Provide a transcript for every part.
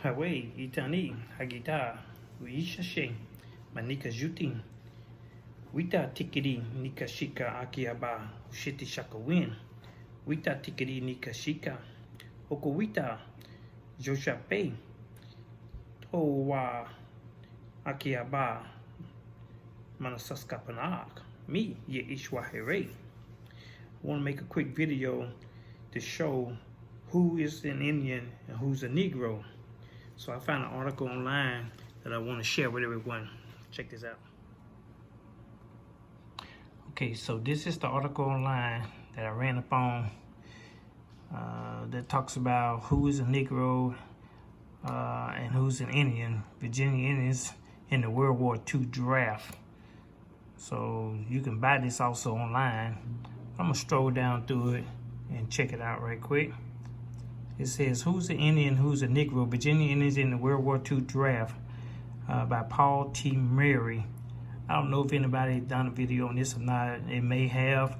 Hawaii, Itani, Hagita, Uishashe, Manika Jutin, Wita Tikiri, Nika Shika, Akiaba, Ushiti Shaka Win, Wita Tikiri, Nika Shika, Okowita, Joshape, Towa, Akiaba, Manasaskapanak, me, Ye Ishwahere. I want to make a quick video to show who is an Indian and who's a Negro. So I found an article online that I want to share with everyone. Check this out. Okay, so this is the article online that I ran upon that talks about who is a Negro and who's an Indian, Virginia Indians in the World War II draft. So you can buy this also online. I'm gonna stroll down through it and check it out right quick. It says, who's an Indian, who's a Negro, Virginia Indians in the World War II draft by Paul T. Murray. I don't know if anybody done a video on this or not. It may have,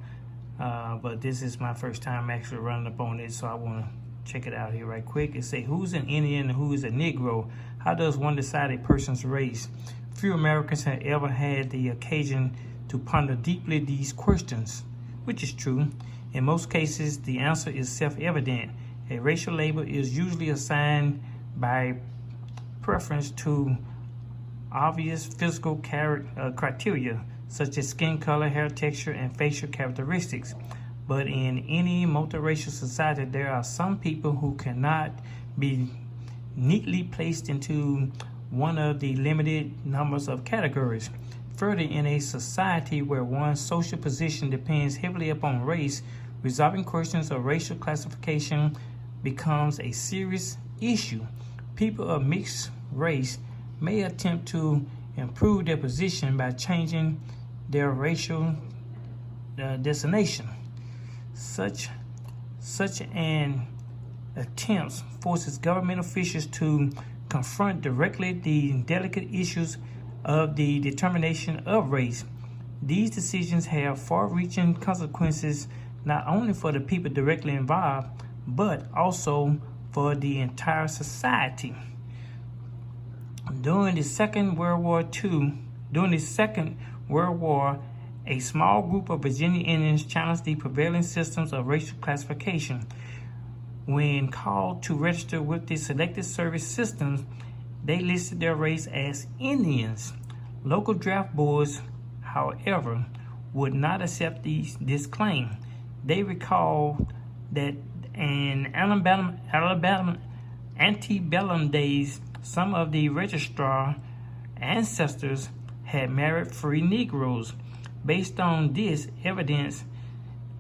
but this is my first time actually running up on it, so I want to check it out here right quick. It says, who's an Indian and who is a Negro? How does one decide a person's race? Few Americans have ever had the occasion to ponder deeply these questions, which is true. In most cases, the answer is self-evident. A racial label is usually assigned by preference to obvious physical criteria, such as skin color, hair texture, and facial characteristics. But in any multiracial society, there are some people who cannot be neatly placed into one of the limited numbers of categories. Further, in a society where one's social position depends heavily upon race, resolving questions of racial classification becomes a serious issue. People of mixed race may attempt to improve their position by changing their racial designation. Such an attempt forces government officials to confront directly the delicate issues of the determination of race. These decisions have far-reaching consequences not only for the people directly involved, but also for the entire society. During the Second World War, a small group of Virginia Indians challenged the prevailing systems of racial classification. When called to register with the Selected Service systems, they listed their race as Indians. Local draft boards, however, would not accept this claim. They recalled that in antebellum days, some of the registrar ancestors had married free Negroes. Based on this evidence,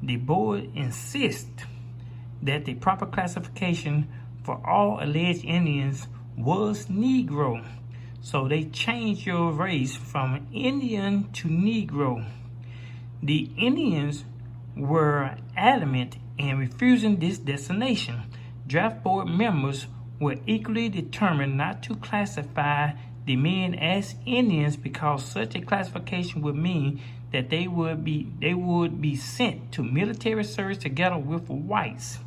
the board insists that the proper classification for all alleged Indians was Negro. So they changed your race from Indian to Negro. The Indians were adamant in refusing this designation. Draft board members were equally determined not to classify the men as Indians because such a classification would mean that they would be sent to military service together with whites.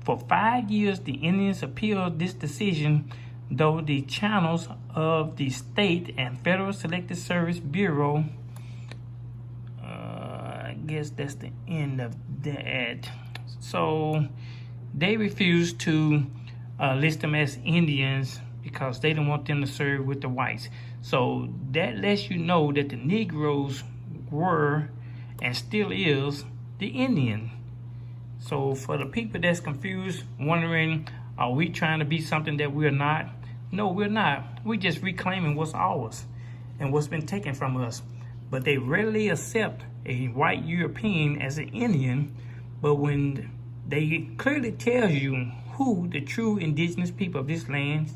For 5 years, the Indians appealed this decision, though the channels of the state and federal Selected Service Bureau, I guess that's the end of that. So they refused to list them as Indians because they didn't want them to serve with the whites. So that lets you know that the Negroes were and still is the Indian. So for the people that's confused, wondering, are we trying to be something that we're not? No, we're not. We're just reclaiming what's ours and what's been taken from us. But they rarely accept a white European as an Indian, but when they clearly tell you who the true indigenous people of this land,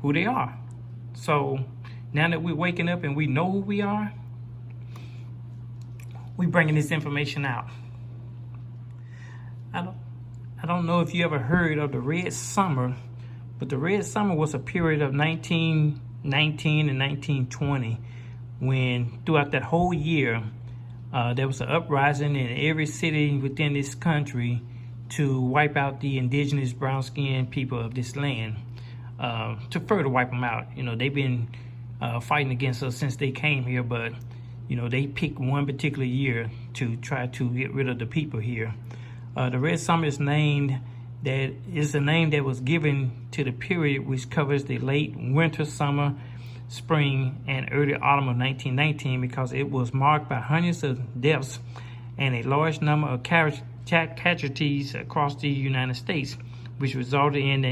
who they are. So now that we're waking up and we know who we are, we're bringing this information out. I don't know if you ever heard of the Red Summer, but the Red Summer was a period of 1919 and 1920 when throughout that whole year there was an uprising in every city within this country to wipe out the indigenous brown-skinned people of this land. to further wipe them out. You know, they've been fighting against us since they came here, but you know, they picked one particular year to try to get rid of the people here. The Red Summer is named, that is the name that was given to the period which covers the late winter, summer, spring, and early autumn of 1919, because it was marked by hundreds of deaths and a large number of casualties across the United States, which resulted in the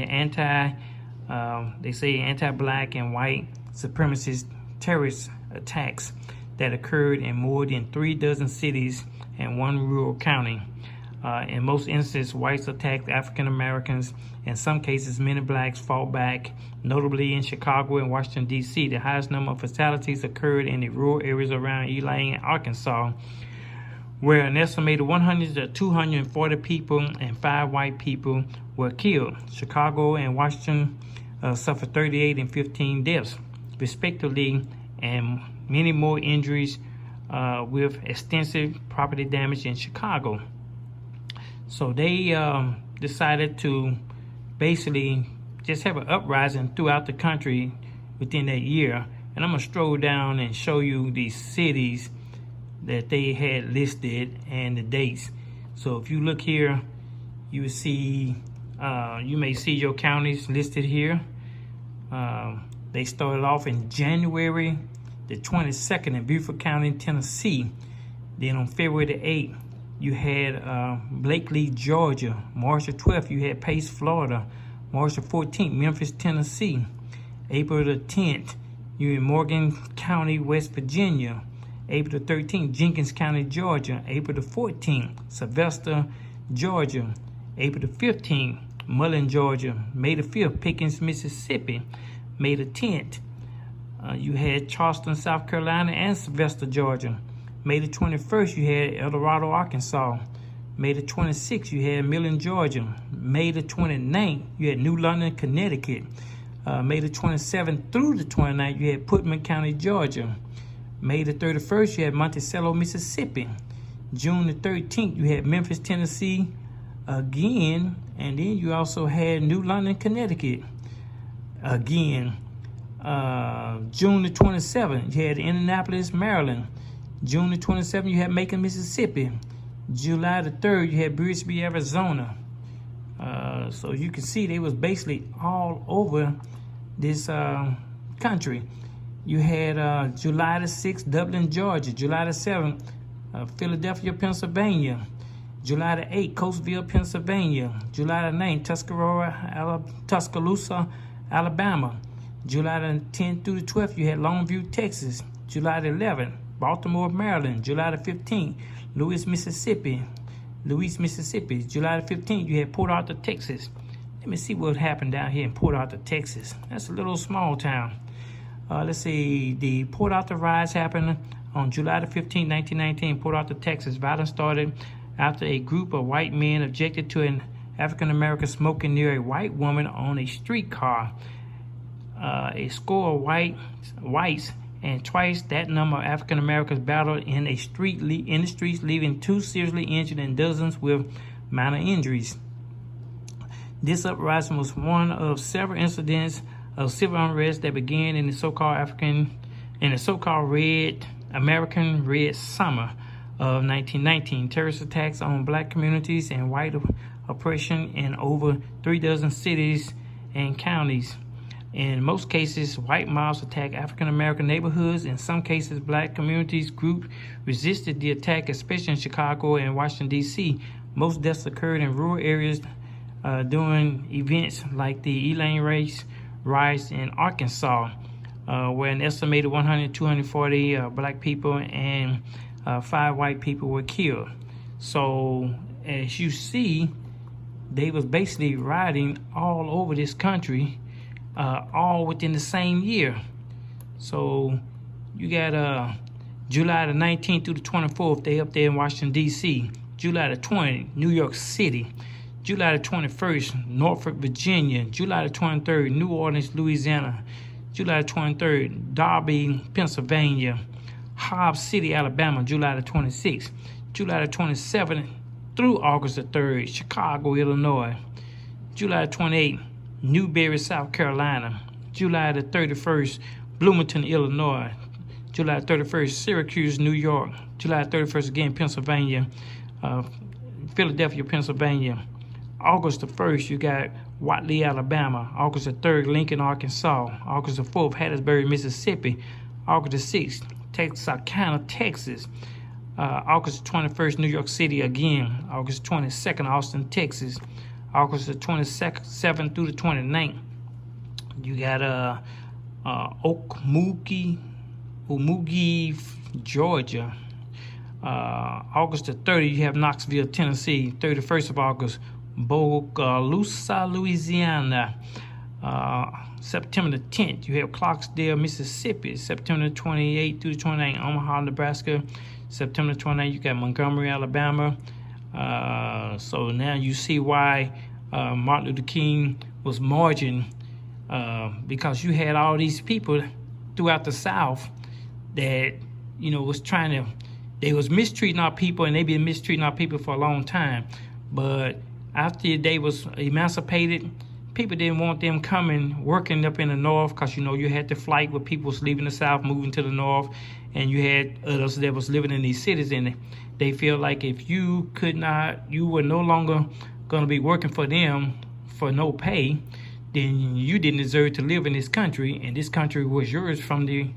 anti-black and white supremacist terrorist attacks that occurred in more than 36 cities and one rural county. In most instances, whites attacked African Americans. In some cases, many blacks fought back. Notably in Chicago and Washington, D.C., the highest number of fatalities occurred in the rural areas around Elaine, Arkansas, where an estimated 100 to 240 people and 5 white people were killed. Chicago and Washington suffered 38 and 15 deaths, respectively, and many more injuries with extensive property damage in Chicago. So they decided to basically just have an uprising throughout the country within that year. And I'm going to stroll down and show you these cities that they had listed and the dates. So if you look here, you will see, you may see your counties listed here. They started off in January the 22nd in Beaufort County, Tennessee. Then on February the 8th, you had Blakely, Georgia. March the 12th, you had Pace, Florida. March the 14th, Memphis, Tennessee. April the 10th, you in Morgan County, West Virginia. April the 13th, Jenkins County, Georgia. April the 14th, Sylvester, Georgia. April the 15th, Mullen, Georgia. May the 5th, Pickens, Mississippi. May the 10th, you had Charleston, South Carolina, and Sylvester, Georgia. May the 21st, you had El Dorado, Arkansas. May the 26th, you had Millen, Georgia. May the 29th, you had New London, Connecticut. May the 27th through the 29th, you had Putnam County, Georgia. May the 31st, you had Monticello, Mississippi. June the 13th, you had Memphis, Tennessee again. And then you also had New London, Connecticut again. June the 27th, you had Indianapolis, Maryland. June the 27th, you had Macon, Mississippi. July the 3rd, you had Brisbane, Arizona. So you can see they was basically all over this country. You had July the 6th, Dublin, Georgia. July the 7th, Philadelphia, Pennsylvania. July the 8th, Coatesville, Pennsylvania. July the 9th, Tuscaloosa, Alabama. July the 10th through the 12th, you had Longview, Texas. July the 11th, Baltimore, Maryland. July the 15th, Louis, Mississippi. July the 15th, you had Port Arthur, Texas. Let me see what happened down here in Port Arthur, Texas. That's a little small town. Let's see, the Port Arthur riots happened on July the 15th, 1919, Port Arthur, Texas. Violence started after a group of white men objected to an African-American smoking near a white woman on a streetcar. A score of whites and twice that number of African Americans battled in the streets, leaving 2 seriously injured and dozens with minor injuries. This uprising was one of several incidents of civil unrest that began in the so-called American Red Summer of 1919. Terrorist attacks on black communities and white oppression in over 36 cities and counties. In most cases, white mobs attacked African-American neighborhoods. In some cases, black communities groups resisted the attack, especially in Chicago and Washington, D.C. Most deaths occurred in rural areas during events like the Elaine riots in Arkansas, where an estimated 100 to 240 black people and 5 white people were killed. So, as you see, they was basically rioting all over this country, all within the same year. So you got July the 19th through the 24th, they up there in Washington, D.C. July the 20th, New York City. July the 21st, Norfolk, Virginia. July the 23rd, New Orleans, Louisiana. July the 23rd, Darby, Pennsylvania. Hobbs City, Alabama, July the 26th. July the 27th through August the 3rd, Chicago, Illinois. July the 28th, Newberry, South Carolina. July the 31st, Bloomington, Illinois. July 31st, Syracuse, New York. July 31st, again, Pennsylvania. Philadelphia, Pennsylvania. August the 1st, you got Watley, Alabama. August the 3rd, Lincoln, Arkansas. August the 4th, Hattiesburg, Mississippi. August the 6th, Texarkana, Texas. August the 21st, New York City again. August 22nd, Austin, Texas. August the 27th through the 29th, you got Okmulgee, Georgia. August the 30th, you have Knoxville, Tennessee. 31st of August, Bogalusa, Louisiana. September the 10th, you have Clarksdale, Mississippi. September the 28th through the 29th, Omaha, Nebraska. September the 29th, you got Montgomery, Alabama. So now you see why Martin Luther King was marching, because you had all these people throughout the South that, was they was mistreating our people, and they been mistreating our people for a long time. But after they was emancipated, people didn't want them coming, working up in the North, because, you had the flight where people was leaving the South, moving to the North, and you had others that was living in these cities, and they feel like if you were no longer going to be working for them for no pay, then you didn't deserve to live in this country, and this country was yours from the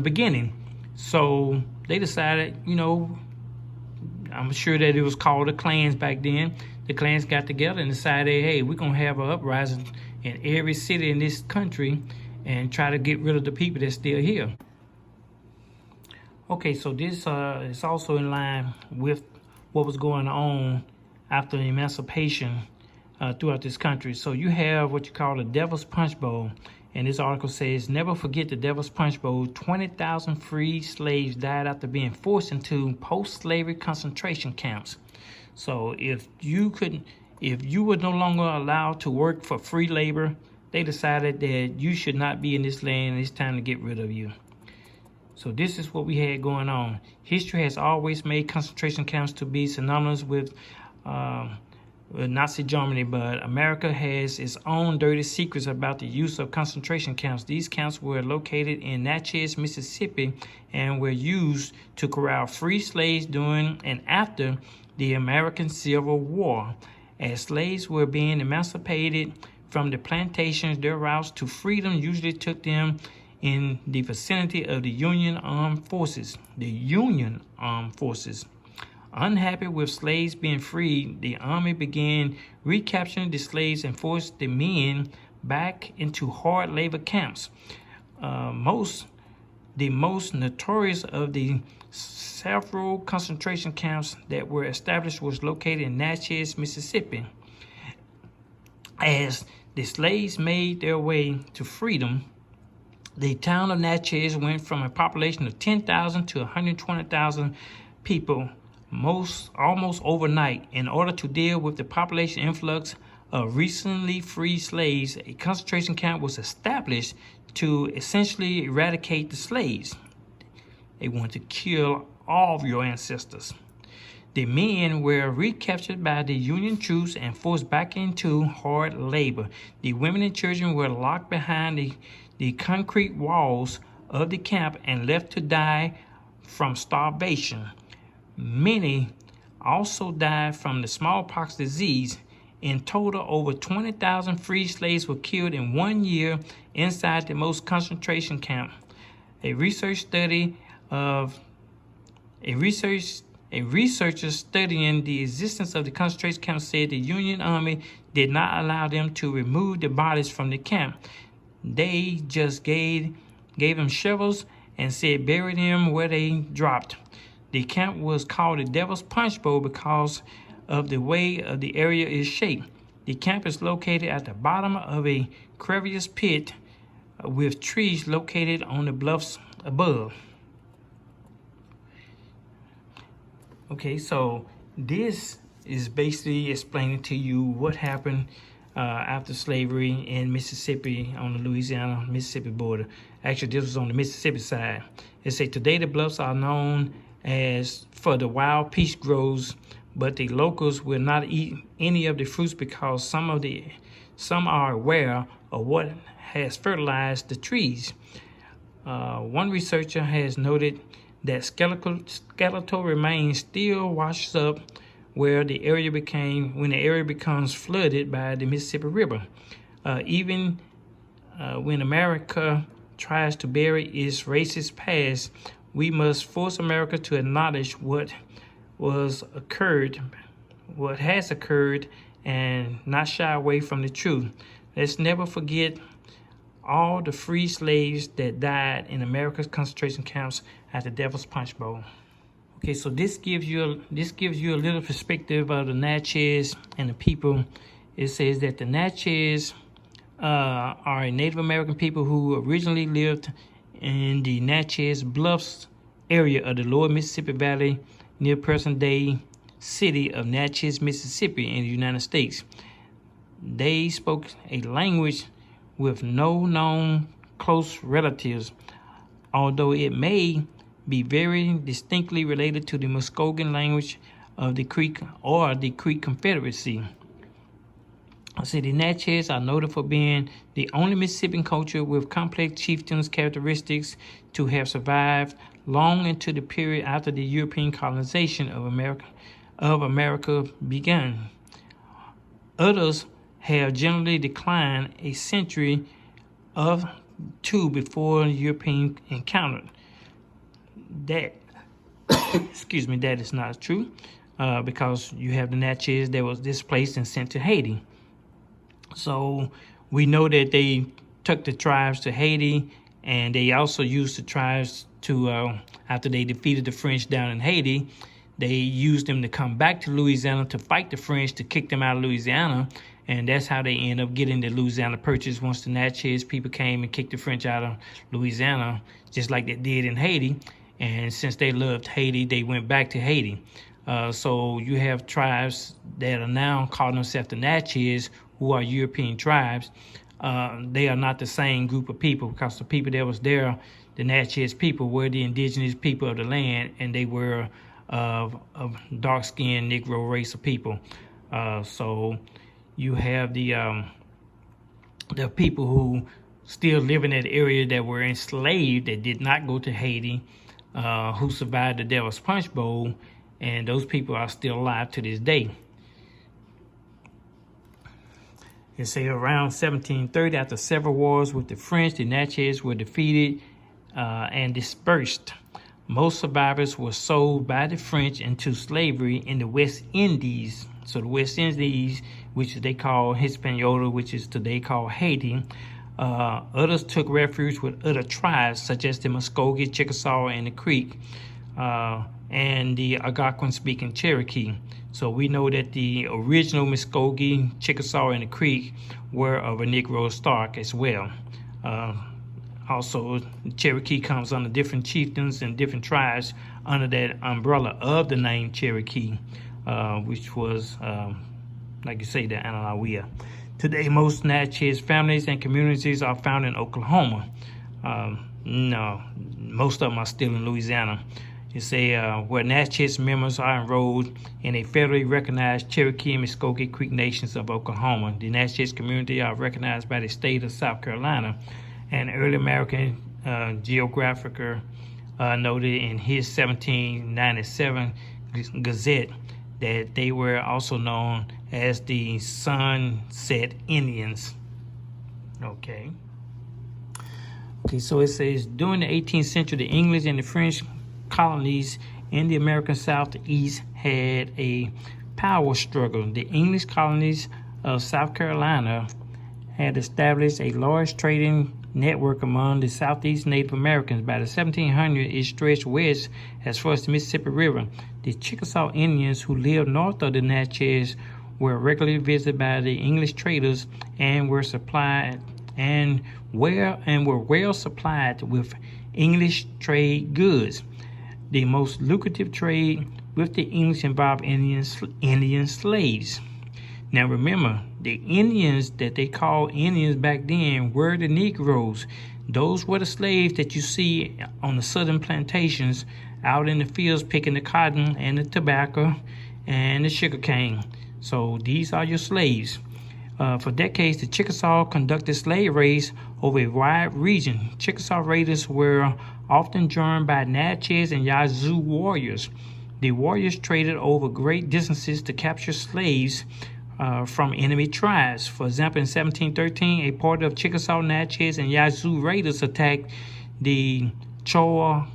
beginning. So they decided, I'm sure that it was called the Klans back then. The Klans got together and decided, hey, we're going to have an uprising in every city in this country and try to get rid of the people that's still here. Okay, so this is also in line with what was going on after the emancipation throughout this country. So you have what you call the Devils Punchbowl. And this article says, never forget the Devils Punchbowl. 20,000 free slaves died after being forced into post-slavery concentration camps. So if you were no longer allowed to work for free labor, they decided that you should not be in this land, and it's time to get rid of you. So this is what we had going on. History has always made concentration camps to be synonymous with Nazi Germany, but America has its own dirty secrets about the use of concentration camps. These camps were located in Natchez, Mississippi, and were used to corral free slaves during and after the American Civil War. As slaves were being emancipated from the plantations, their routes to freedom usually took them in the vicinity of the Union Armed Forces. Unhappy with slaves being freed, the army began recapturing the slaves and forced the men back into hard labor camps. The most notorious of the several concentration camps that were established was located in Natchez, Mississippi. As the slaves made their way to freedom, the town of Natchez went from a population of 10,000 to 120,000 people almost overnight. In order to deal with the population influx of recently freed slaves, a concentration camp was established to essentially eradicate the slaves. They wanted to kill all of your ancestors. The men were recaptured by the Union troops and forced back into hard labor. The women and children were locked behind the concrete walls of the camp and left to die from starvation. Many also died from the smallpox disease. In total, over 20,000 free slaves were killed in 1 year inside the most concentration camp. A researcher studying the existence of the concentration camp said the Union Army did not allow them to remove the bodies from the camp. They just gave them shovels and said bury them where they dropped. The camp was called the Devils Punchbowl because of the way the area is shaped. The camp is located at the bottom of a crevice pit with trees located on the bluffs above. Okay, so this is basically explaining to you what happened after slavery in Mississippi on the Louisiana-Mississippi border. Actually, this was on the Mississippi side. It says, today the bluffs are known as for the wild peach grows, but the locals will not eat any of the fruits because some are aware of what has fertilized the trees. One researcher has noted that skeletal remains still washes up when the area becomes flooded by the Mississippi River. Even when America tries to bury its racist past, we must force America to acknowledge what has occurred, and not shy away from the truth. Let's never forget all the free slaves that died in America's concentration camps at the Devils Punchbowl. Okay, so this gives you a little perspective of the Natchez and the people. It says that the Natchez are a Native American people who originally lived in the Natchez Bluffs area of the lower Mississippi Valley near present-day city of Natchez, Mississippi in the United States. They spoke a language with no known close relatives, although it may be very distinctly related to the Muskogean language of the Creek or the Creek Confederacy. The Natchez are noted for being the only Mississippian culture with complex chieftains characteristics to have survived long into the period after the European colonization of America began. Others have generally declined a century or two before European encounter. That that is not true, because you have the Natchez that was displaced and sent to Haiti. So we know that they took the tribes to Haiti, and they also used the tribes to, after they defeated the French down in Haiti, they used them to come back to Louisiana to fight the French, to kick them out of Louisiana. And that's how they end up getting the Louisiana Purchase once the Natchez people came and kicked the French out of Louisiana, just like they did in Haiti. And since they loved Haiti, they went back to Haiti. So you have tribes that are now calling themselves the Natchez, who are European tribes. They are not the same group of people, because the people that was there, the Natchez people, were the indigenous people of the land, and they were of dark-skinned Negro race of people. So you have the people who still live in that area that were enslaved, that did not go to Haiti, who survived the Devil's Punch Bowl, and those people are still alive to this day. They say around 1730, after several wars with the French, the Natchez were defeated and dispersed. Most survivors were sold by the French into slavery in the West Indies. So the West Indies, which they call Hispaniola, which is today called Haiti. Others took refuge with other tribes, such as the Muskogee, Chickasaw, and the Creek, and the Algonquin-speaking Cherokee. So we know that the original Muskogee, Chickasaw, and the Creek were of a Negro stock as well. Also, the Cherokee comes under different chieftains and different tribes under that umbrella of the name Cherokee, which was, like you say, the Anawia. Today, most Natchez families and communities are found in Oklahoma. No, most of them are still in Louisiana. You say where Natchez members are enrolled in a federally recognized Cherokee and Muskogee Creek Nations of Oklahoma. The Natchez community are recognized by the state of South Carolina. An early American geographer noted in his 1797 Gazette that they were also known as the Sunset Indians. Okay, so it says, during the 18th century, the English and the French colonies in the American Southeast had a power struggle. The English colonies of South Carolina had established a large trading network among the Southeast Native Americans. By the 1700s, it stretched west as far as the Mississippi River. The Chickasaw Indians, who lived north of the Natchez, were regularly visited by the English traders and were well supplied with English trade goods. The most lucrative trade with the English involved Indian slaves. Now remember, the Indians that they called Indians back then were the Negroes. Those were the slaves that you see on the southern plantations out in the fields picking the cotton and the tobacco and the sugar cane. So these are your slaves. For decades, the Chickasaw conducted slave raids over a wide region. Chickasaw raiders were often joined by Natchez and Yazoo warriors. The warriors traded over great distances to capture slaves from enemy tribes. For example, in 1713, a party of Chickasaw, Natchez, and Yazoo raiders attacked the Chowachas,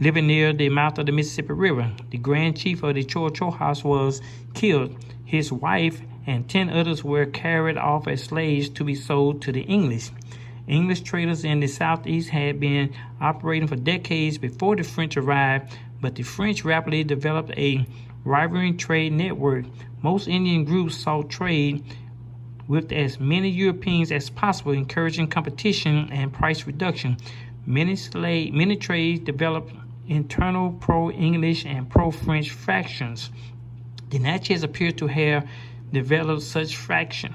living near the mouth of the Mississippi River. The grand chief of the Chowachas was killed. His wife and 10 others were carried off as slaves to be sold to the English. English traders in the southeast had been operating for decades before the French arrived, but the French rapidly developed a rivaling trade network. Most Indian groups sought trade with as many Europeans as possible, encouraging competition and price reduction. Many trades developed internal pro-English and pro-French factions. The Natchez appear to have developed such fractions.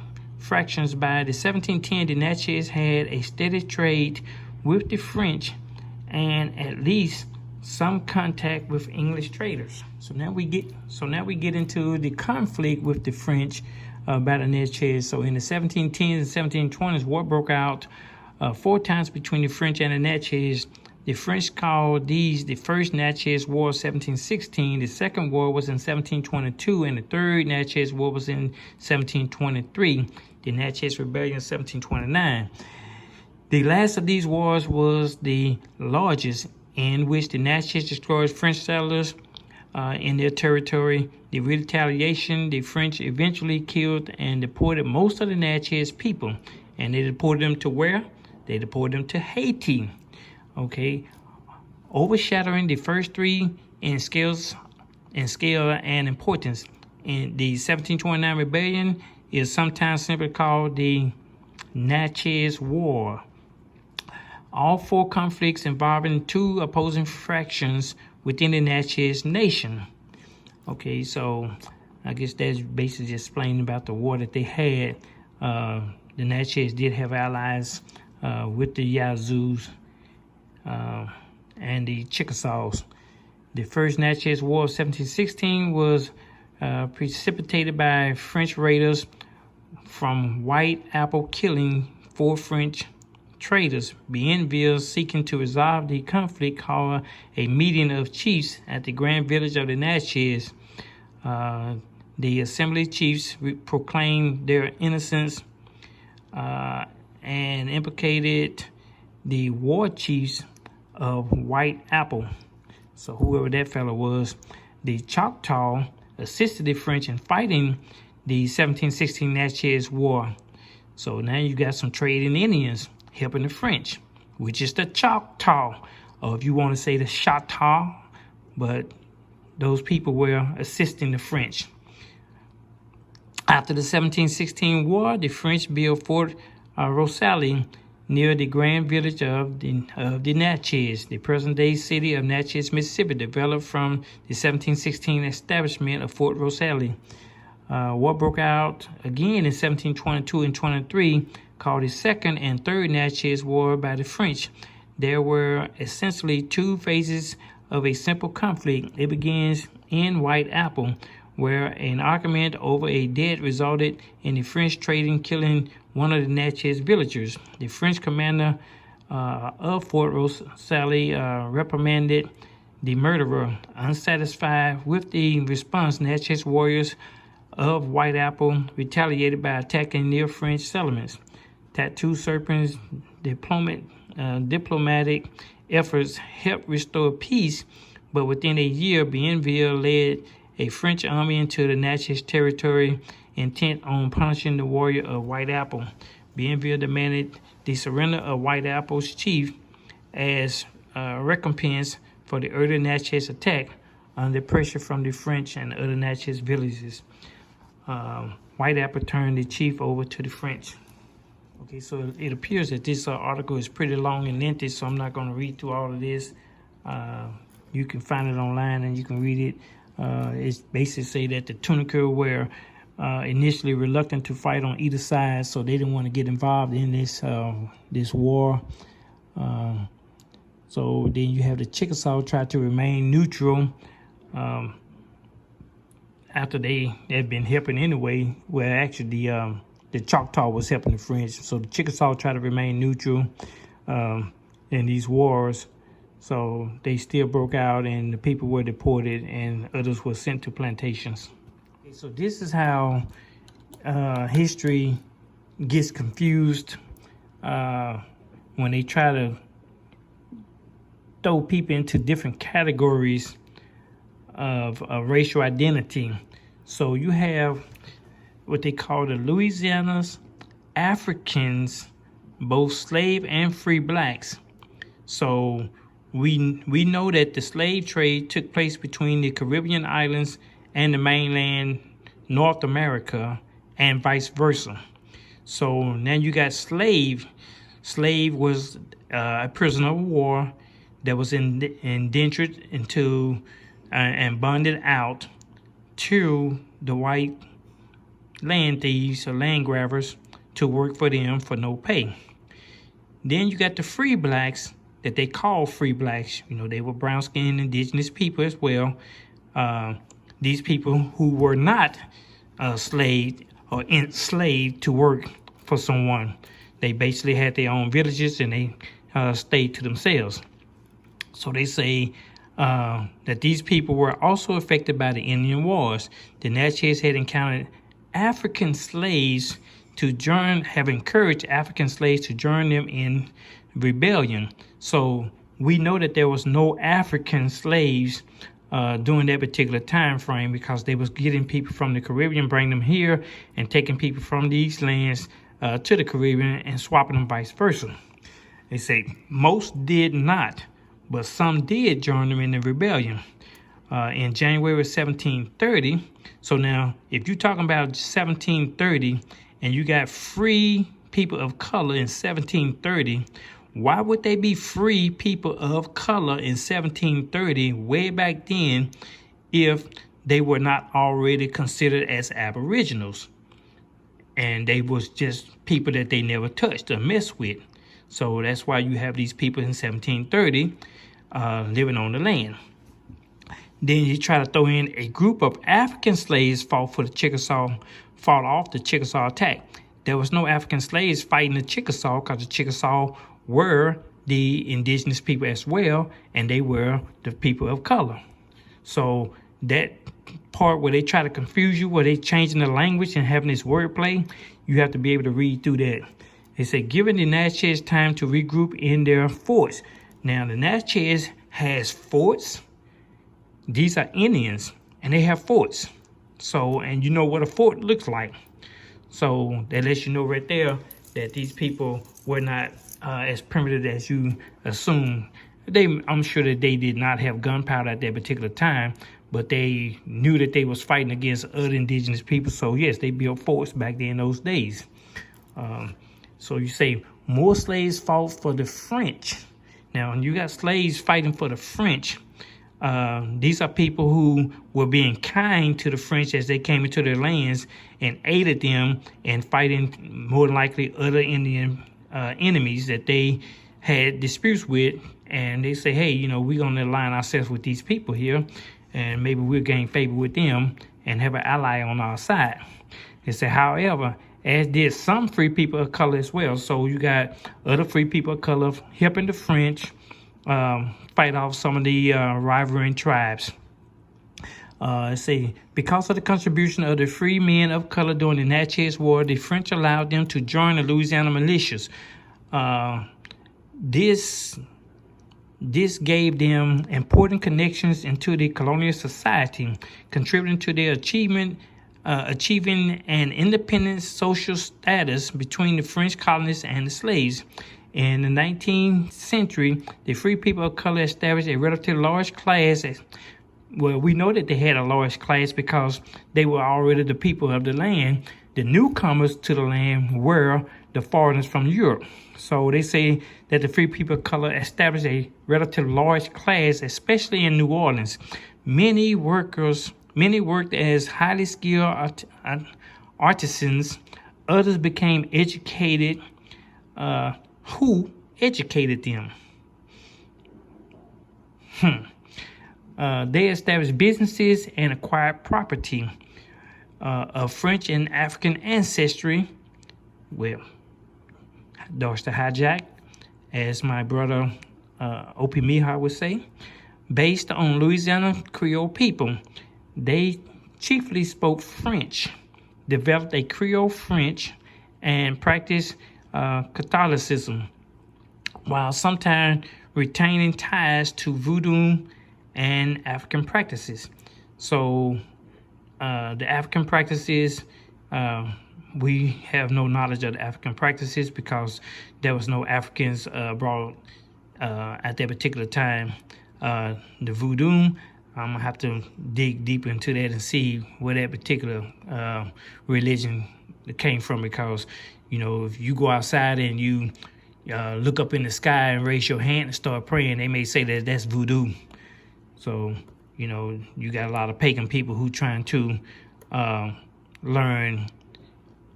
By the 1710, the Natchez had a steady trade with the French and at least some contact with English traders. So now we get into the conflict with the French by the Natchez. So in the 1710s and 1720s, war broke out 4 times between the French and the Natchez. The French called these the First Natchez War of 1716. The Second War was in 1722, and the Third Natchez War was in 1723. The Natchez Rebellion in 1729. The last of these wars was the largest, in which the Natchez destroyed French settlers in their territory. The retaliation, the French eventually killed and deported most of the Natchez people. And they deported them to where? They deported them to Haiti. Okay, overshadowing the first 3 in scale and importance. In the 1729 rebellion is sometimes simply called the Natchez War. All 4 conflicts involving 2 opposing factions within the Natchez Nation. Okay, so I guess that's basically just explaining about the war that they had. The Natchez did have allies with the Yazoos and the Chickasaws. The First Natchez War of 1716 was precipitated by French raiders from White Apple killing 4 French traders. Bienville, seeking to resolve the conflict, called a meeting of chiefs at the grand village of the Natchez. The assembly chiefs proclaimed their innocence and implicated the war chiefs of White Apple. So whoever that fellow was, the Choctaw assisted the French in fighting the 1716 Natchez War. So now you got some trading Indians helping the French, which is the Choctaw, or if you want to say the Choctaw, but those people were assisting the French. After the 1716 war, the French built Fort Rosalie near the grand village of the Natchez. The present-day city of Natchez, Mississippi, developed from the 1716 establishment of Fort Rosalie. War broke out again in 1722 and 23, called the Second and Third Natchez War by the French. There were essentially 2 phases of a simple conflict. It begins in White Apple, where an argument over a debt resulted in the French trading killing one of the Natchez villagers. The French commander of Fort Rosalie reprimanded the murderer. Unsatisfied with the response, Natchez warriors of White Apple retaliated by attacking near French settlements. Tattoo Serpent's diplomatic efforts helped restore peace, but within a year, Bienville led a French army into the Natchez territory, intent on punishing the warrior of White Apple. Bienville demanded the surrender of White Apple's chief as recompense for the early Natchez attack under pressure from the French and other Natchez villages. White Apple turned the chief over to the French. Okay, so it appears that this article is pretty long and lengthy, so I'm not going to read through all of this. You can find it online and you can read it. It's basically say that the Tunica were initially reluctant to fight on either side, so they didn't want to get involved in this war. So then you have the Chickasaw try to remain neutral after they had been helping anyway. Well, actually the Choctaw was helping the French. So the Chickasaw tried to remain neutral in these wars. So they still broke out, and the people were deported, and others were sent to plantations. So this is how history gets confused when they try to throw people into different categories of racial identity. So you have what they call the Louisiana's Africans, both slave and free blacks. So we know that the slave trade took place between the Caribbean islands and the mainland North America, and vice versa. So now you got slave. Slave was a prisoner of war that was indentured into and bonded out to the white land thieves or land grabbers to work for them for no pay. Then you got the free blacks that they call free blacks. You know, they were brown-skinned indigenous people as well. These people who were not slaved or enslaved to work for someone. They basically had their own villages, and they stayed to themselves. So they say that these people were also affected by the Indian Wars. The Natchez had encountered African slaves have encouraged African slaves to join them in rebellion. So we know that there was no African slaves during that particular time frame, because they was getting people from the Caribbean, bringing them here, and taking people from these lands to the Caribbean and swapping them vice versa. They say most did not, but some did join them in the rebellion in January of 1730. So now, if you're talking about 1730 and you got free people of color in 1730, why would they be free people of color in 1730 way back then if they were not already considered as aboriginals? And they was just people that they never touched or messed with. So that's why you have these people in 1730 living on the land. Then you try to throw in a group of African slaves fought off the Chickasaw attack. There was no African slaves fighting the Chickasaw, because the Chickasaw were the indigenous people as well, and they were the people of color. So that part where they try to confuse you, where they changing the language and having this wordplay, you have to be able to read through that. They say, given the Natchez time to regroup in their forts. Now, the Natchez has forts. These are Indians, and they have forts. So, and you know what a fort looks like. So that lets you know right there that these people were not as primitive as you assume. I'm sure that they did not have gunpowder at that particular time, but they knew that they was fighting against other indigenous people. So yes, they built forts back then in those days. So you say more slaves fought for the French. Now, you got slaves fighting for the French. These are people who were being kind to the French as they came into their lands and aided them in fighting more than likely other Indian enemies that they had disputes with. And they say, hey, you know, we're going to align ourselves with these people here, and maybe we'll gain favor with them and have an ally on our side. They say, however, as did some free people of color as well. So you got other free people of color helping the French fight off some of the rivaling tribes. Say, because of the contribution of the free men of color during the Natchez War, the French allowed them to join the Louisiana militias. This gave them important connections into the colonial society, contributing to their achieving an independent social status between the French colonists and the slaves. In the 19th century, the free people of color established a relatively large class. Well, we know that they had a large class because they were already the people of the land. The newcomers to the land were the foreigners from Europe. So they say that the free people of color established a relatively large class, especially in New Orleans. Many worked as highly skilled artisans. Others became educated. Who educated them? They established businesses and acquired property of French and African ancestry. Well, Dorsey hijack, as my brother Opie Mihar would say, based on Louisiana Creole people. They chiefly spoke French, developed a Creole French, and practiced Catholicism, while sometimes retaining ties to voodoo and African practices. So the African practices, we have no knowledge of the African practices because there was no Africans brought at that particular time. The voodoo, I'm gonna have to dig deep into that and see where that particular religion came from, because you know, if you go outside and you look up in the sky and raise your hand and start praying, they may say that that's voodoo. So, you know, you got a lot of pagan people who trying to learn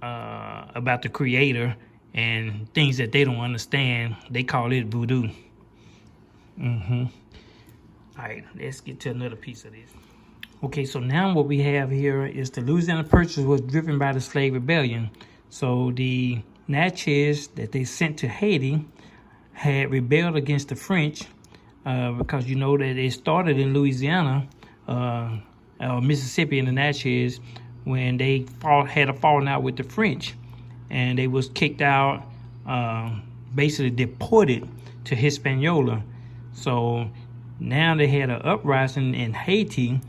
about the Creator, and things that they don't understand, they call it voodoo. All right, let's get to another piece of this. Okay, so now what we have here is the Louisiana Purchase was driven by the slave rebellion. So the Natchez that they sent to Haiti had rebelled against the French because you know that it started in Louisiana, Mississippi, and the Natchez when they had a falling out with the French, and they was kicked out, basically deported to Hispaniola. So now they had an uprising in Haiti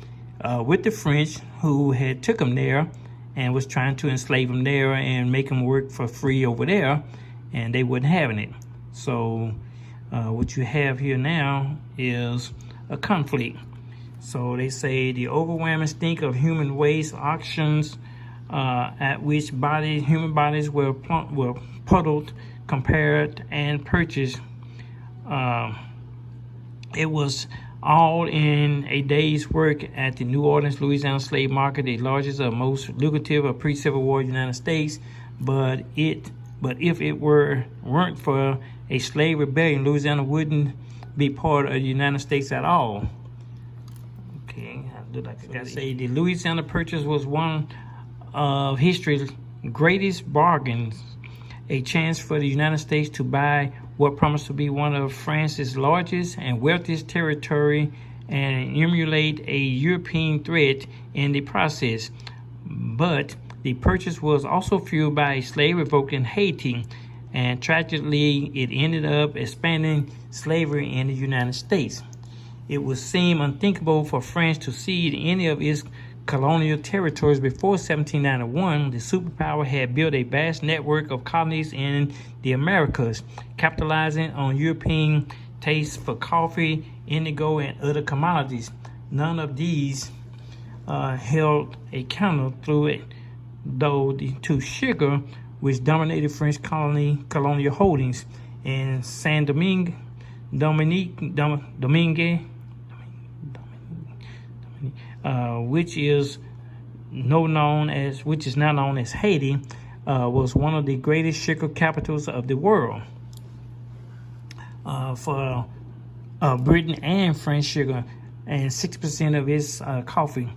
with the French, who had took them there and was trying to enslave them there and make them work for free over there, and they wasn't having it. So what you have here now is a conflict. So they say the overwhelming stink of human waste auctions at which human bodies were puddled, compared, and purchased. It was all in a day's work at the New Orleans, Louisiana slave market, the largest and most lucrative of pre-Civil War United States. But if it weren't for a slave rebellion, Louisiana wouldn't be part of the United States at all. Okay, I do like to say the Louisiana Purchase was one of history's greatest bargains, a chance for the United States to buy what promised to be one of France's largest and wealthiest territory and emulate a European threat in the process. But the purchase was also fueled by a slave revolt in Haiti, and tragically it ended up expanding slavery in the United States. It would seem unthinkable for France to cede any of its colonial territories before 1791. The superpower had built a vast network of colonies in the Americas, capitalizing on European tastes for coffee, indigo, and other commodities. None of these held a candle through it, though to sugar, which dominated French colonial holdings in Saint Domingue, which is now known as Haiti, was one of the greatest sugar capitals of the world. For Britain and French sugar, and 6% of its coffee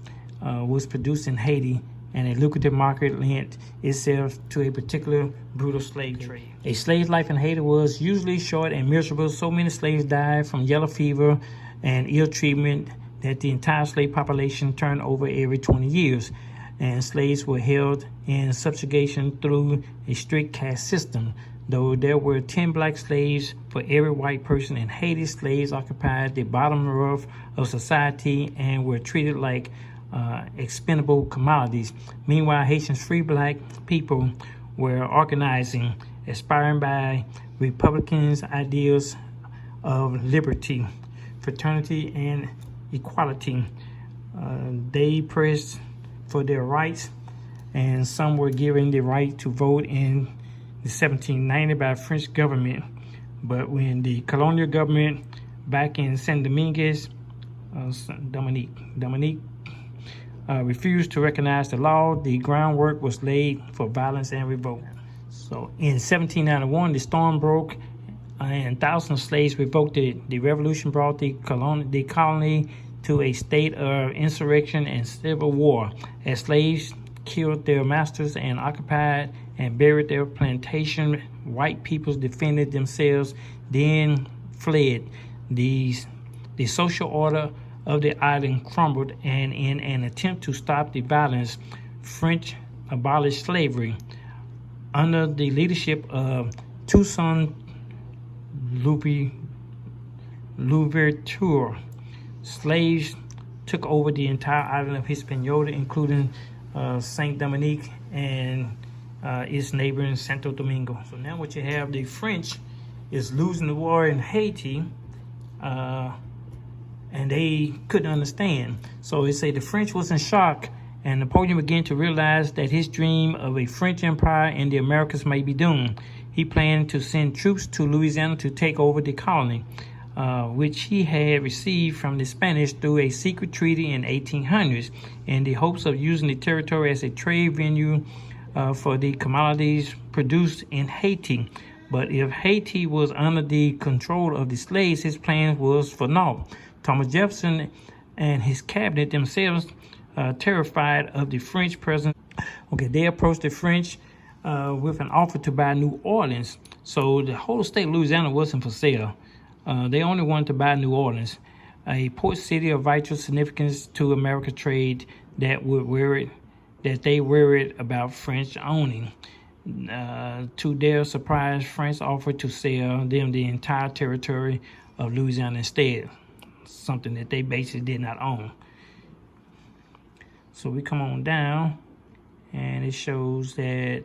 was produced in Haiti, and a lucrative market lent itself to a particular brutal slave trade. A slave's life in Haiti was usually short and miserable. So many slaves died from yellow fever and ill treatment that the entire slave population turned over every 20 years, and slaves were held in subjugation through a strict caste system. Though there were 10 black slaves for every white person in Haiti, slaves occupied the bottom rung of society and were treated like expendable commodities. Meanwhile, Haitians free black people were organizing, aspiring by Republicans' ideals of liberty, fraternity, and equality. They pressed for their rights, and some were given the right to vote in the 1790 by the French government. But when the colonial government back in Saint Dominguez, Dominique refused to recognize the law, the groundwork was laid for violence and revolt. So in 1791, the storm broke and thousands of slaves revoked it. The revolution brought the colony to a state of insurrection and civil war, as slaves killed their masters and occupied and buried their plantation. White peoples defended themselves, then fled. The social order of the island crumbled, and in an attempt to stop the violence, French abolished slavery. Under the leadership of Toussaint Louverture, slaves took over the entire island of Hispaniola, including Saint Dominique and its neighboring Santo Domingo. So now what you have, the French is losing the war in Haiti, and they couldn't understand. So they say the French was in shock, and Napoleon began to realize that his dream of a French empire in the Americas may be doomed. He planned to send troops to Louisiana to take over the colony, which he had received from the Spanish through a secret treaty in 1800s, in the hopes of using the territory as a trade venue for the commodities produced in Haiti. But if Haiti was under the control of the slaves, his plan was for naught. Thomas Jefferson and his cabinet themselves, terrified of the French presence, they approached the French with an offer to buy New Orleans. So the whole state of Louisiana wasn't for sale. They only wanted to buy New Orleans, a port city of vital significance to American trade that they worried about French owning. To their surprise, France offered to sell them the entire territory of Louisiana instead, something that they basically did not own. So we come on down, and it shows that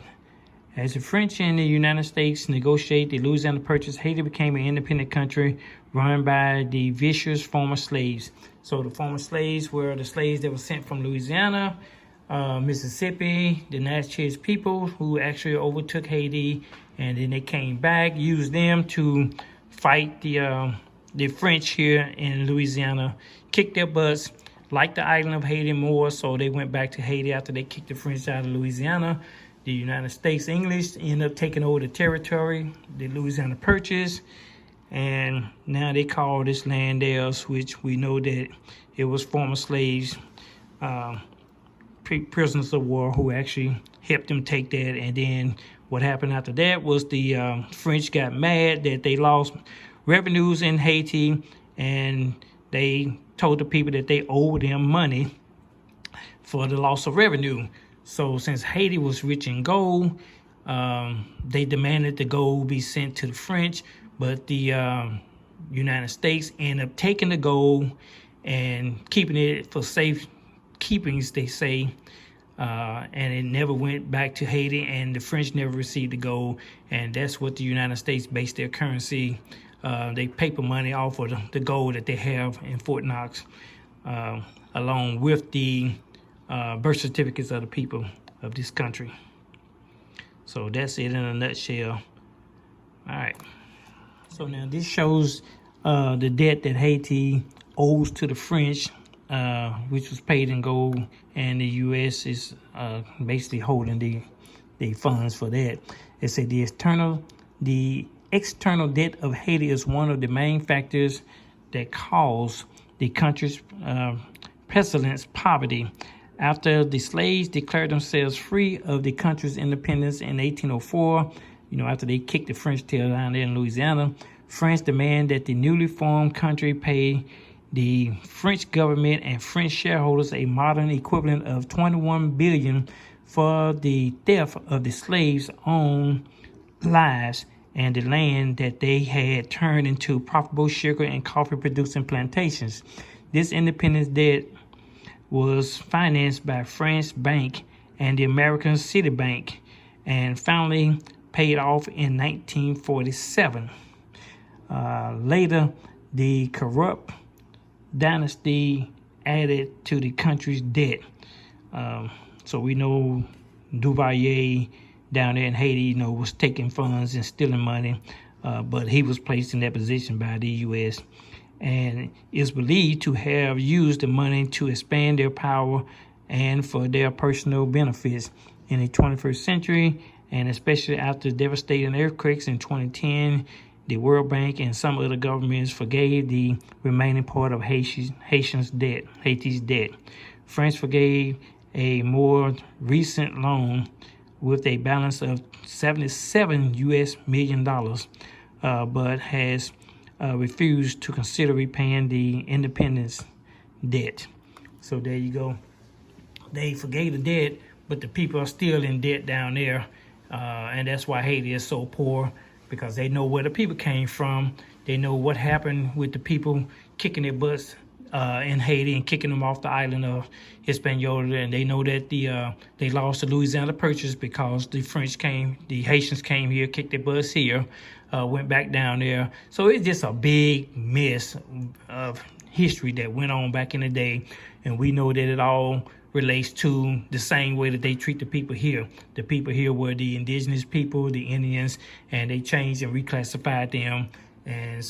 as the French and the United States negotiate the Louisiana Purchase, Haiti became an independent country run by the vicious former slaves. So the former slaves were the slaves that were sent from Louisiana, Mississippi, the Natchez people who actually overtook Haiti, and then they came back, used them to fight the French here in Louisiana, kicked their butts, liked the island of Haiti more, so they went back to Haiti after they kicked the French out of Louisiana. The United States English ended up taking over the territory, the Louisiana Purchase, and now they call this land theirs, which we know that it was former slaves, prisoners of war, who actually helped them take that. And then what happened after that was the French got mad that they lost revenues in Haiti, and they told the people that they owed them money for the loss of revenue. So since Haiti was rich in gold, they demanded the gold be sent to the French, but the United States ended up taking the gold and keeping it for safe keepings, they say, and it never went back to Haiti, and the French never received the gold, and that's what the United States based their currency, they paper money off of the gold that they have in Fort Knox, along with the birth certificates of the people of this country. So that's it in a nutshell. All right. So now this shows the debt that Haiti owes to the French, which was paid in gold, and the U.S. is basically holding the funds for that. It said the external debt of Haiti is one of the main factors that cause the country's pestilence poverty. After the slaves declared themselves free of the country's independence in 1804, after they kicked the French tail down there in Louisiana, France demanded that the newly formed country pay the French government and French shareholders a modern equivalent of $21 billion for the theft of the slaves' own lives and the land that they had turned into profitable sugar and coffee producing plantations. This independence debt was financed by France Bank and the American City Bank, and finally paid off in 1947. Later, the corrupt dynasty added to the country's debt. So we know Duvalier down there in Haiti, was taking funds and stealing money, but he was placed in that position by the U.S. and is believed to have used the money to expand their power and for their personal benefits in the 21st century, and especially after devastating earthquakes in 2010, The World Bank and some other governments forgave the remaining part of Haiti's debt. France forgave a more recent loan with a balance of $77 million, but has refused to consider repaying the independence debt. So there you go. They forgave the debt, but the people are still in debt down there, and that's why Haiti is so poor, because they know where the people came from. They know what happened with the people kicking their butts in Haiti and kicking them off the island of Hispaniola, and they know that they lost the Louisiana Purchase because the Haitians came here, kicked their butts here, went back down there. So it's just a big mess of history that went on back in the day, and we know that it all relates to the same way that they treat the people here. The people here were the indigenous people, the Indians, and they changed and reclassified them. And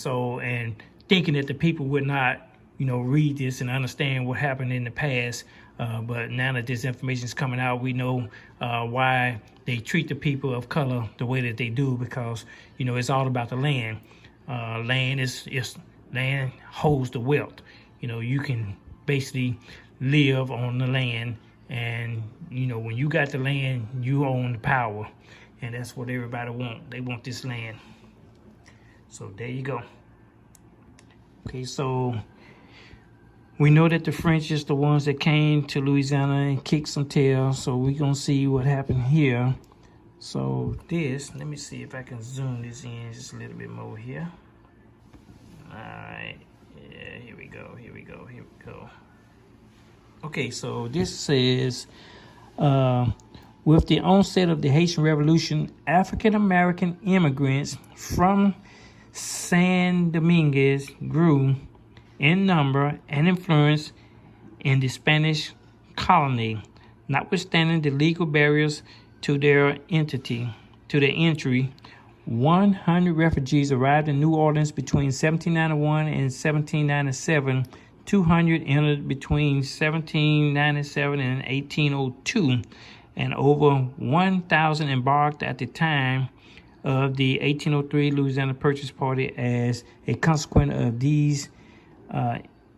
thinking that the people would not, read this and understand what happened in the past. But now that this information is coming out, we know why they treat the people of color the way that they do, because, it's all about the land. Land holds the wealth. You can basically live on the land, and when you got the land, you own the power, and that's what everybody want. They want this land. So there you go. Okay, so we know that the French is the ones that came to Louisiana and kicked some tail, so we're gonna see what happened here. So let me see if I can zoom this in just a little bit more here. All right, yeah, here we go. Okay, so this says, with the onset of the Haitian Revolution, African-American immigrants from San Domingue grew in number and influence in the Spanish colony. Notwithstanding the legal barriers to their entry, 100 refugees arrived in New Orleans between 1791 and 1797. 200 entered between 1797 and 1802, and over 1,000 embarked at the time of the 1803 Louisiana Purchase Party. As a consequence of these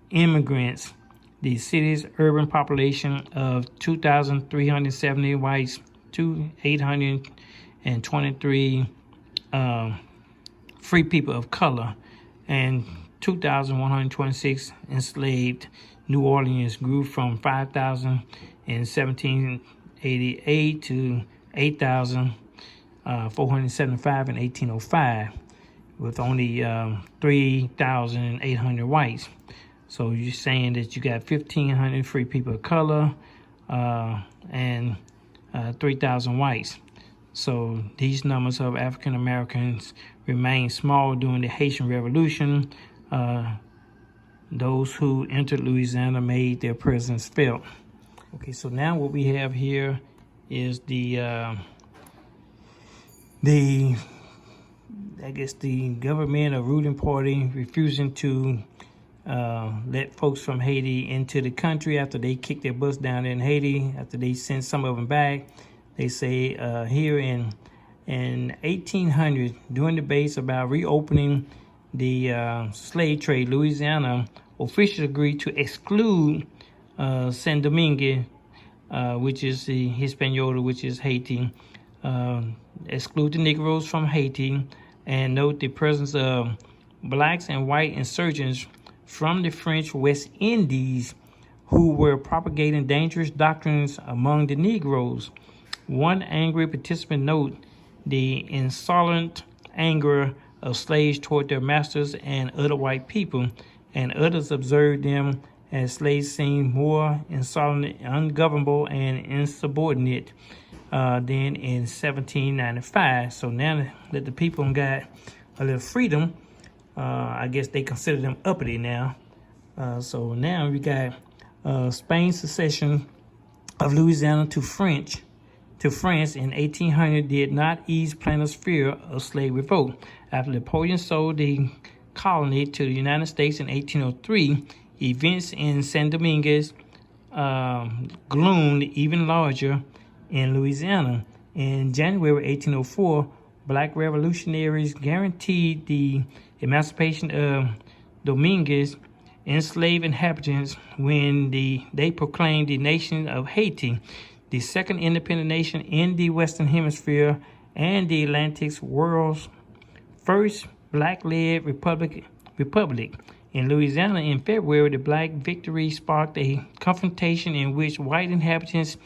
immigrants, the city's urban population of 2,370 whites to 823 free people of color and 2,126 enslaved. New Orleans grew from 5,000 in 1788 to 8,475 in 1805, with only 3,800 whites. So you're saying that you got 1,500 free people of color and 3,000 whites. So these numbers of African Americans remained small during the Haitian Revolution. Those who entered Louisiana made their presence felt. Okay, so now what we have here is the government or ruling party refusing to let folks from Haiti into the country after they kicked their butts down in Haiti, after they sent some of them back. They say here in 1800, during debates about reopening the slave trade, Louisiana officials agreed to exclude San Domingue, which is the Hispaniola, which is Haiti, exclude the Negroes from Haiti, and note the presence of blacks and white insurgents from the French West Indies who were propagating dangerous doctrines among the Negroes. One angry participant noted the insolent anger of slaves toward their masters and other white people, and others observed them as slaves seemed more insolent, ungovernable, and insubordinate than in 1795. So now that the people got a little freedom, I guess they consider them uppity now. So now we got Spain's secession of Louisiana to France in 1800 did not ease planters' fear of slave revolt. After Napoleon sold the colony to the United States in 1803, events in San Domingue gloomed even larger in Louisiana. In January 1804, black revolutionaries guaranteed the emancipation of Dominguez enslaved inhabitants when they proclaimed the nation of Haiti, the second independent nation in the Western Hemisphere and the Atlantic's world's first black-led republic. In Louisiana in February, the black victory sparked a confrontation in which white inhabitants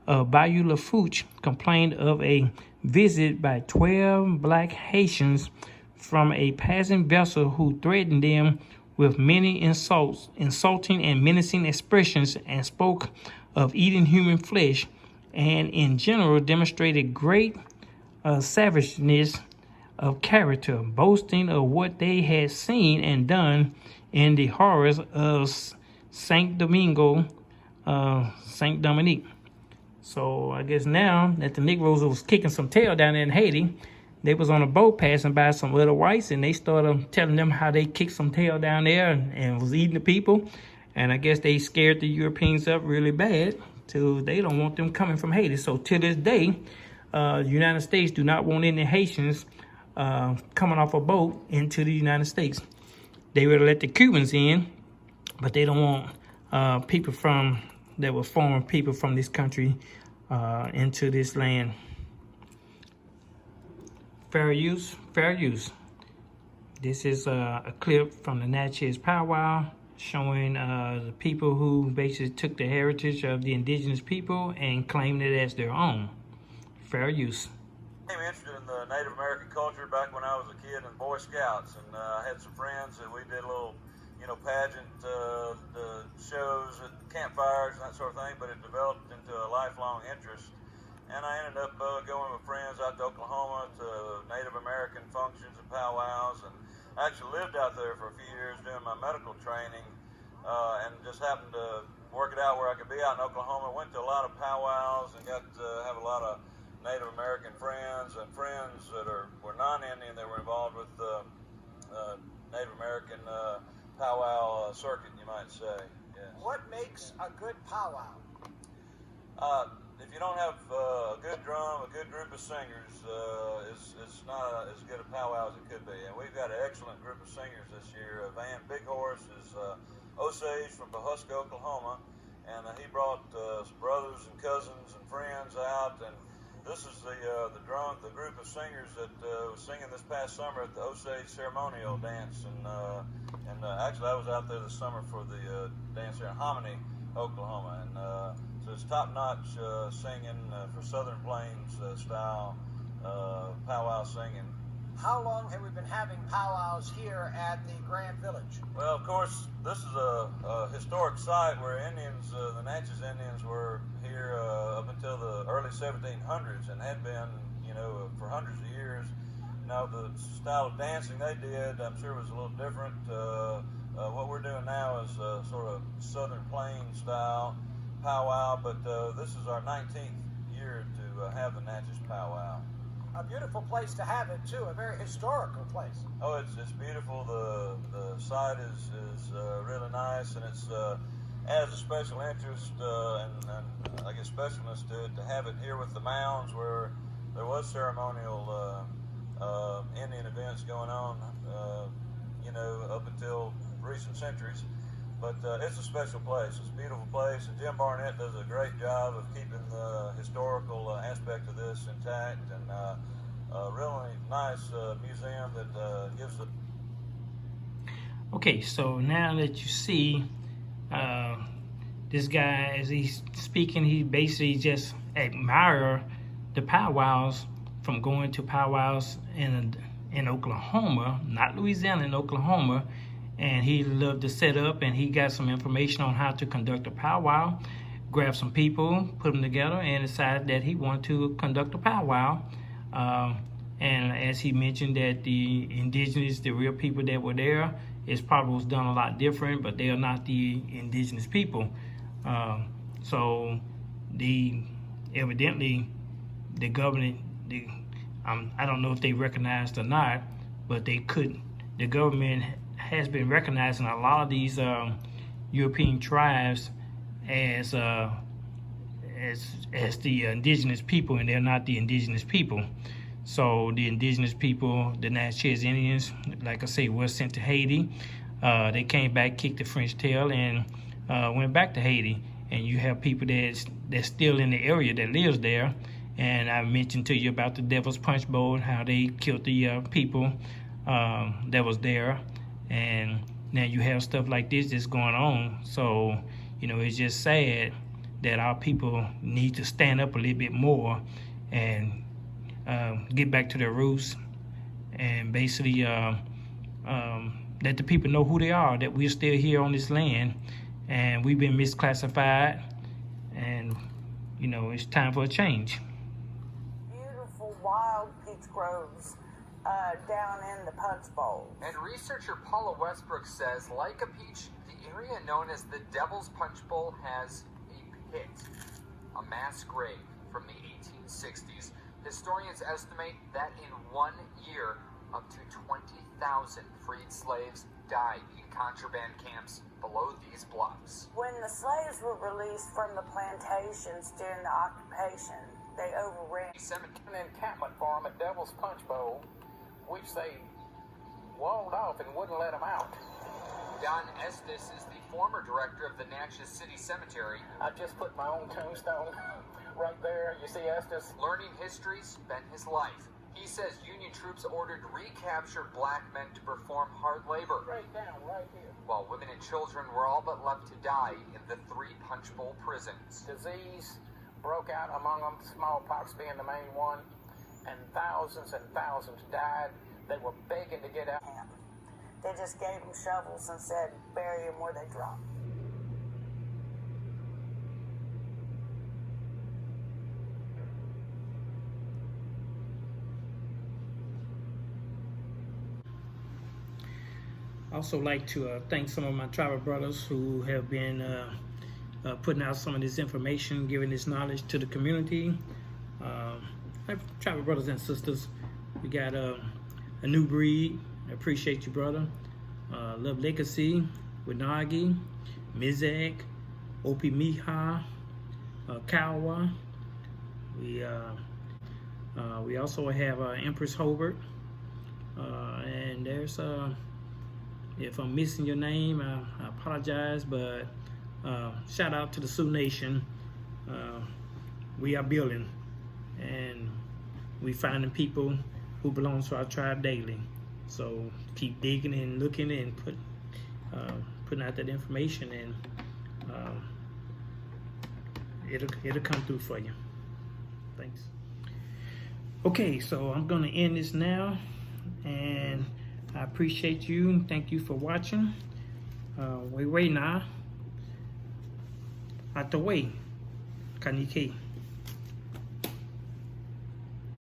of Bayou Lafourche complained of a visit by 12 black Haitians from a passing vessel who threatened them with many insulting and menacing expressions, and spoke of eating human flesh, and in general demonstrated great savageness of character, boasting of what they had seen and done in the horrors of Saint Dominique. So I guess now that the Negroes was kicking some tail down there in Haiti, they was on a boat passing by some little whites, and they started telling them how they kicked some tail down there and was eating the people. And I guess they scared the Europeans up really bad, till they don't want them coming from Haiti. So to this day, the United States do not want any Haitians coming off a boat into the United States. They would let the Cubans in, but they don't want people that were foreign people from this country into this land. Fair use, fair use. This is a clip from the Natchez powwow showing the people who basically took the heritage of the indigenous people and claimed it as their own. Fair use. I became interested in the Native American culture back when I was a kid in Boy Scouts, and I had some friends that we did little, pageant shows at campfires and that sort of thing, but it developed into a lifelong interest. And I ended up going with friends out to Oklahoma to Native American functions and powwows, and I actually lived out there for a few years doing my medical training, and just happened to work it out where I could be out in Oklahoma. Went to a lot of powwows and got to have a lot of Native American friends and friends that were non-Indian that were involved with the Native American powwow circuit, you might say. Yes. What makes a good powwow? If you don't have a good drum, a good group of singers, it's not as good a powwow as it could be. And we've got an excellent group of singers this year. Van Big Horse is Osage from Pawhuska, Oklahoma, and he brought some brothers and cousins and friends out. And this is the group of singers that was singing this past summer at the Osage ceremonial dance. And actually, I was out there this summer for the dance there in Hominy, Oklahoma. And so it's top-notch singing for Southern Plains style powwow singing. How long have we been having powwows here at the Grand Village? Well, of course, this is a historic site where Indians, the Natchez Indians, were here up until the early 1700s and had been, for hundreds of years. Now, the style of dancing they did, I'm sure, was a little different. What we're doing now is sort of Southern Plains style powwow, but this is our 19th year to have the Natchez powwow. A beautiful place to have it too, a very historical place. Oh, it's beautiful. The site is really nice, and it's adds a special interest and I guess specialness to it to have it here with the mounds where there was ceremonial Indian events going on, up until recent centuries. But it's a special place. It's a beautiful place, and Jim Barnett does a great job of keeping the historical aspect of this intact, and a really nice museum that gives the... Okay, so now that you see this guy, as he's speaking, he basically just admire the powwows from going to powwows in Oklahoma, not Louisiana, in Oklahoma. And he loved the setup, and he got some information on how to conduct a powwow, grabbed some people, put them together, and decided that he wanted to conduct a powwow. And as he mentioned, that the indigenous, the real people that were there, it probably was done a lot different, but they are not the indigenous people. So evidently the government, I don't know if they recognized or not, but the government has been recognizing a lot of these European tribes as the indigenous people, and they're not the indigenous people. So the indigenous people, the Natchez Indians, like I say, were sent to Haiti. They came back, kicked the French tail, and went back to Haiti. And you have people that's still in the area that lives there. And I mentioned to you about the Devils Punchbowl, how they killed the people that was there. And now you have stuff like this that's going on. So, you know, it's just sad that our people need to stand up a little bit more and get back to their roots, and basically let the people know who they are, that we're still here on this land and we've been misclassified, and you know, it's time for a change. Beautiful wild peach groves down in the Punchbowl. And researcher Paula Westbrook says, like a peach, the area known as the Devils Punchbowl has a pit, a mass grave from the 1860s. Historians estimate that in 1 year, up to 20,000 freed slaves died in contraband camps below these blocks. When the slaves were released from the plantations during the occupation, they overran An encampment for them at Devils Punchbowl, which they walled off and wouldn't let them out. Don Estes is the former director of the Natchez City Cemetery. I just put my own tombstone right there. You see Estes? Learning history spent his life. He says Union troops ordered recaptured black men to perform hard labor, Right down, right here. while women and children were all but left to die in the 3 Punchbowl prisons. Disease broke out among them, smallpox being the main one, and thousands died. They were begging to get out. They just gave them shovels and said, bury them where they drop. I also like to thank some of my tribal brothers who have been putting out some of this information, giving this knowledge to the community. Tribal brothers and sisters, we got a new breed. I appreciate you, brother. Love Legacy, Winagi, Mizak, Opi Miha, Kawa. We also have Empress Hobart, and there's if I'm missing your name, I apologize, but shout out to the Sioux Nation. We are building, and we finding people who belong to our tribe daily. So keep digging and looking and putting out that information, and it'll come through for you. Thanks. Okay, so I'm gonna end this now, and I appreciate you and thank you for watching. Wait now. Out the way. Kanike.